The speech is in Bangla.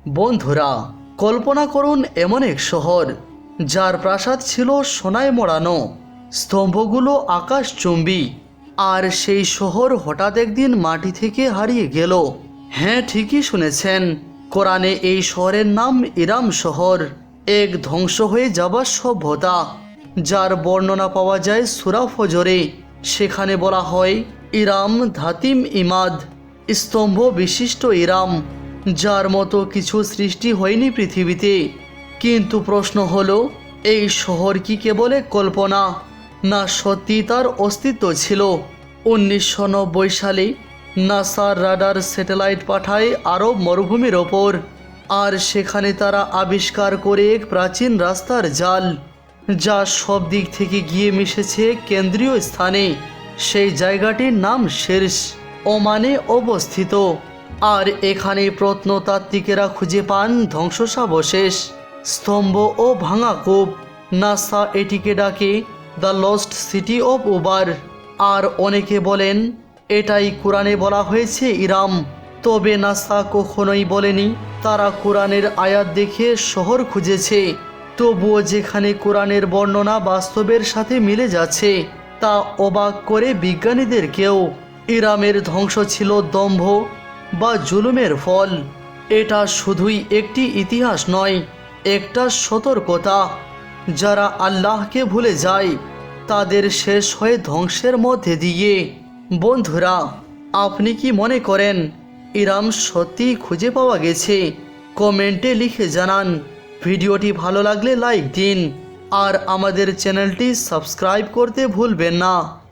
বন্ধুরা, কল্পনা করুন এমন এক শহর যার প্রাসাদ ছিল সোনায় মোড়ানো, স্তম্ভগুলো আকাশচুম্বী, আর সেই শহর হঠাৎ একদিন মাটি থেকে হারিয়ে গেল। হ্যাঁ, ঠিকই শুনেছেন, কোরআনে এই শহরের নাম ইরাম শহর, এক ধ্বংস হয়ে যাওয়া সভ্যতা যার বর্ণনা পাওয়া যায় সূরা ফজরে। সেখানে বলা হয়, ইরাম ধাতিম ইমাদ, স্তম্ভ বিশিষ্ট ইরাম, যার মতো কিছু সৃষ্টি হয়নি পৃথিবীতে। কিন্তু প্রশ্ন হলো, এই শহর কি কেবল এক কল্পনা, না সত্যি তার অস্তিত্ব ছিল? 1990 সালে নাসার রাডার স্যাটেলাইট পাঠায় আরব মরুভূমির ওপর, আর সেখানে তারা আবিষ্কার করে এক প্রাচীন রাস্তার জাল, যা সব দিক থেকে গিয়ে মিশেছে কেন্দ্রীয় স্থানে। সেই জায়গাটির নাম শীর্ষ, ওমানে অবস্থিত। আর এখানে প্রত্নতাত্ত্বিকেরা খুঁজে পান ধ্বংসাবশেষ, স্তম্ভ ও ভাঙা কূপ। নাসা এটিকে ডাকে the lost city of Ubar. আর অনেকে বলেন এটাই কোরআনে বলা হয়েছে ইরাম। তবে নাসা কখনোই বলেনি তারা কোরআনের আয়াত দেখে শহর খুঁজেছে। তবুও যেখানে কোরআনের বর্ণনা বাস্তবের সাথে মিলে যাচ্ছে, তা অবাক করে বিজ্ঞানীদেরকেও। ইরামের ধ্বংস ছিল দম্ভ বা জুলুমের ফল। এটা শুধুই একটি ইতিহাস নয়, একটা সতর্কতা। যারা আল্লাহকে ভুলে যায় তাদের শেষ হয়ে ধ্বংসের মধ্যে দিয়ে। বন্ধুরা, আপনি কি মনে করেন ইরাম সত্যি খুঁজে পাওয়া গেছে? কমেন্টে লিখে জানান। ভিডিওটি ভালো লাগলে লাইক দিন, আর আমাদের চ্যানেলটি সাবস্ক্রাইব করতে ভুলবেন না।